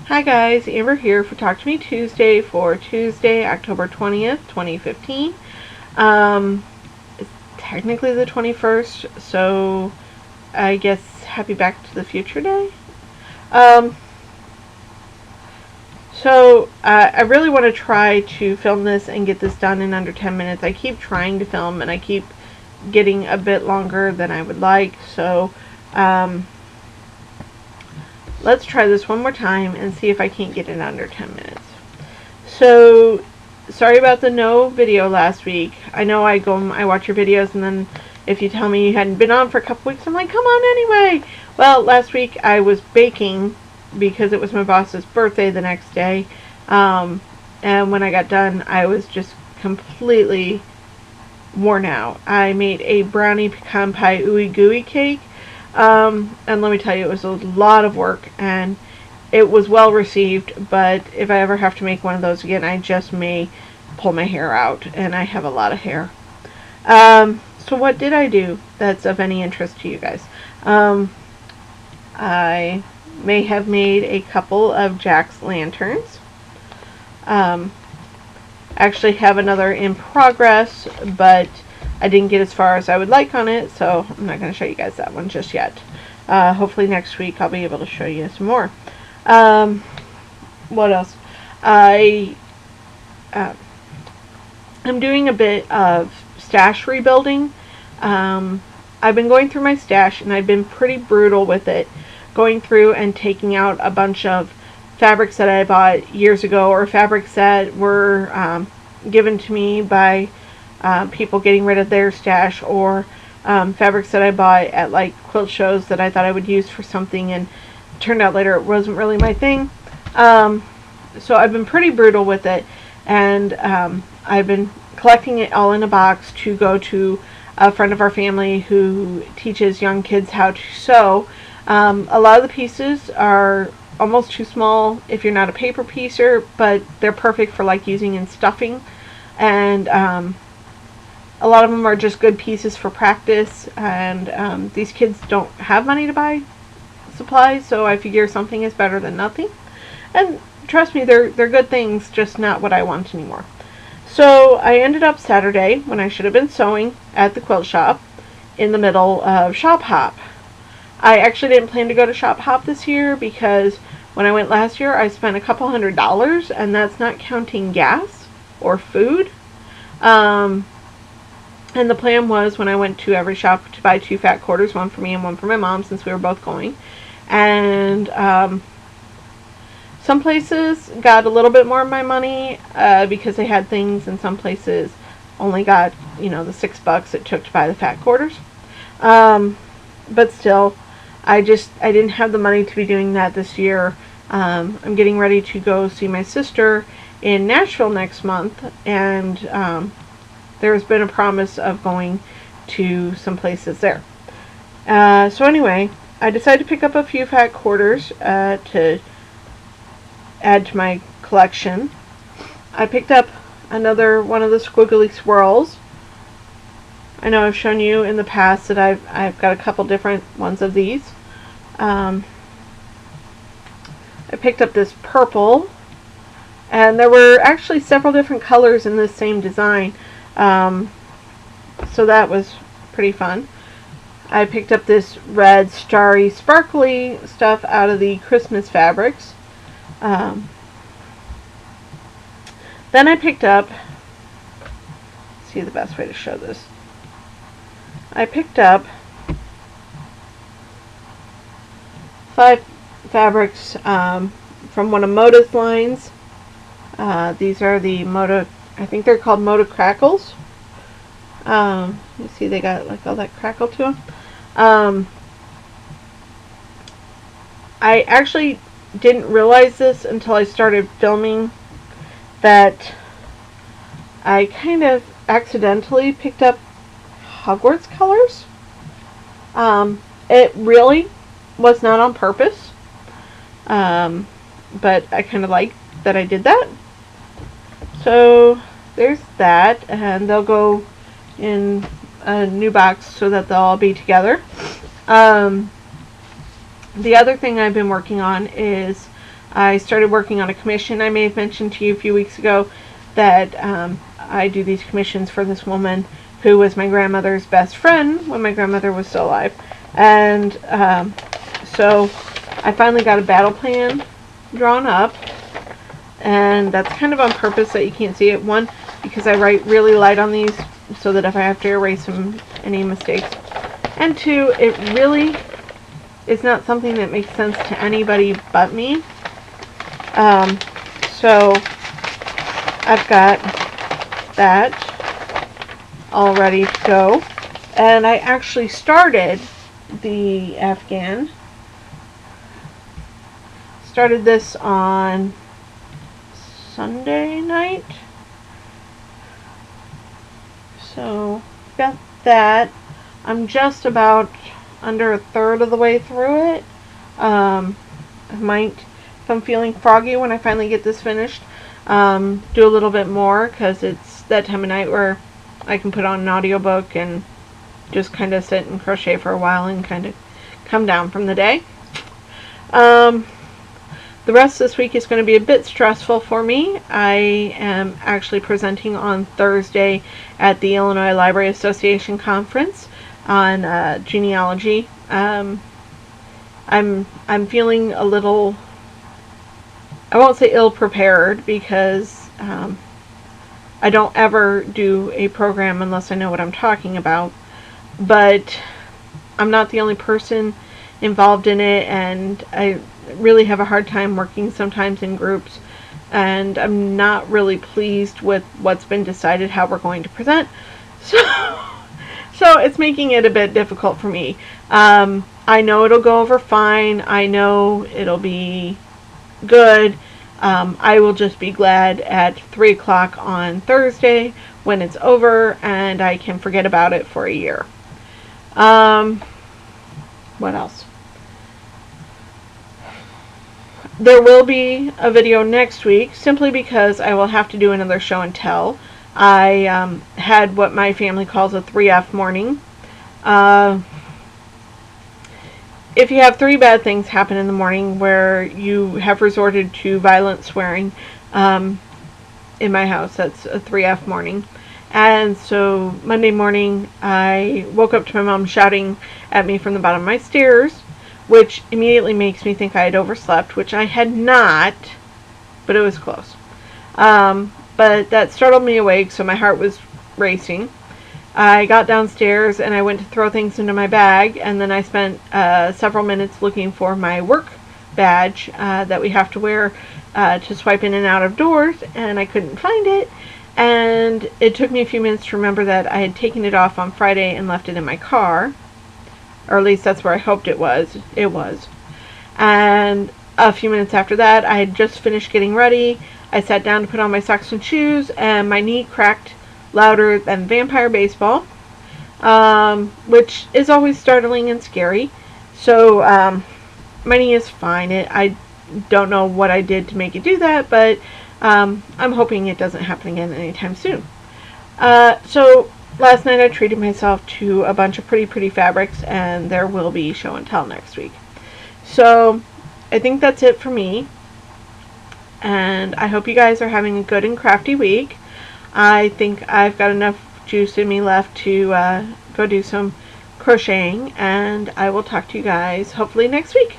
Hi guys, Amber here for Talk to Me Tuesday for Tuesday, October 20th, 2015. It's technically the 21st, so I guess happy Back to the Future Day. I really want to try to film this and get this done in under 10 minutes. I keep trying to film and I keep getting a bit longer than I would like, so let's try this one more time and see if I can't get it under 10 minutes. So, sorry about the no video last week. I know I watch your videos, and then if you tell me you hadn't been on for a couple weeks, I'm like, come on anyway. Well, last week I was baking because it was my boss's birthday the next day. And when I got done, I was just completely worn out. I made a brownie pecan pie ooey gooey cake. And let me tell you, it was a lot of work, and it was well received, but if I ever have to make one of those again, I just may pull my hair out, and I have a lot of hair. So what did I do that's of any interest to you guys? I may have made a couple of Jack's lanterns. Actually have another in progress, but I didn't get as far as I would like on it, so I'm not going to show you guys that one just yet. Hopefully next week I'll be able to show you some more. What else? I'm doing a bit of stash rebuilding. I've been going through my stash, and I've been pretty brutal with it, going through and taking out a bunch of fabrics that I bought years ago, or fabrics that were given to me by people getting rid of their stash, or fabrics that I bought at like quilt shows that I thought I would use for something, and it turned out later it wasn't really my thing. So I've been pretty brutal with it, and I've been collecting it all in a box to go to a friend of our family who teaches young kids how to sew. A lot of the pieces are almost too small if you're not a paper piecer, but they're perfect for like using in stuffing, and a lot of them are just good pieces for practice, and these kids don't have money to buy supplies, so I figure something is better than nothing. And trust me, they're good things, just not what I want anymore. So I ended up Saturday, when I should have been sewing at the quilt shop, in the middle of Shop Hop. I actually didn't plan to go to Shop Hop this year because when I went last year, I spent a couple $100, and that's not counting gas or food. And the plan was, when I went to every shop, to buy 2 fat quarters, one for me and one for my mom, since we were both going. And some places got a little bit more of my money because they had things, and some places only got, the $6 it took to buy the fat quarters. But still, I didn't have the money to be doing that this year. I'm getting ready to go see my sister in Nashville next month, and there's been a promise of going to some places there. So anyway, I decided to pick up a few fat quarters to add to my collection. I picked up another one of the squiggly swirls. I know I've shown you in the past that I've got a couple different ones of these. I picked up this purple, and there were actually several different colors in this same design. So that was pretty fun. I picked up this red starry sparkly stuff out of the Christmas fabrics. Then I picked up, see the best way to show this. I picked up 5 fabrics from one of Moda's lines. These are the Moda, I think they're called Moda Crackles. You see they got like all that crackle to them. I actually didn't realize this until I started filming, that I kind of accidentally picked up Hogwarts colors. It really was not on purpose, but I kind of like that I did that. So there's that, and they'll go in a new box so that they'll all be together. The other thing I've been working on is I started working on a commission. I may have mentioned to you a few weeks ago that I do these commissions for this woman who was my grandmother's best friend when my grandmother was still alive. And so I finally got a battle plan drawn up, and that's kind of on purpose that you can't see it. One, because I write really light on these so that if I have to erase any mistakes. And two, it really is not something that makes sense to anybody but me. So I've got that all ready to go. And I actually started the Afghan. Started this on Sunday night. So got that. I'm just about under a third of the way through it. I might, if I'm feeling froggy when I finally get this finished, do a little bit more, because it's that time of night where I can put on an audiobook and just kind of sit and crochet for a while and kind of come down from the day. The rest of this week is going to be a bit stressful for me. I am actually presenting on Thursday at the Illinois Library Association conference on genealogy. I'm feeling a little, I won't say ill prepared, because I don't ever do a program unless I know what I'm talking about. But I'm not the only person involved in it, and I really have a hard time working sometimes in groups, and I'm not really pleased with what's been decided how we're going to present. So it's making it a bit difficult for me. I know it'll go over fine. I know it'll be good. I will just be glad at 3 o'clock on Thursday when it's over and I can forget about it for a year. What else? There will be a video next week, simply because I will have to do another show and tell. I had what my family calls a 3F morning. If you have 3 bad things happen in the morning where you have resorted to violent swearing, in my house, that's a 3F morning. And so Monday morning, I woke up to my mom shouting at me from the bottom of my stairs, which immediately makes me think I had overslept, which I had not, but it was close. But that startled me awake, so my heart was racing. I got downstairs and I went to throw things into my bag, and then I spent several minutes looking for my work badge that we have to wear to swipe in and out of doors, and I couldn't find it. And it took me a few minutes to remember that I had taken it off on Friday and left it in my car. Or at least that's where I hoped it was. It was. And a few minutes after that, I had just finished getting ready. I sat down to put on my socks and shoes, and my knee cracked louder than vampire baseball, which is always startling and scary. So my knee is fine. I don't know what I did to make it do that, but I'm hoping it doesn't happen again anytime soon. So last night I treated myself to a bunch of pretty fabrics, and there will be show and tell next week. So I think that's it for me, and I hope you guys are having a good and crafty week. I think I've got enough juice in me left to go do some crocheting, and I will talk to you guys hopefully next week.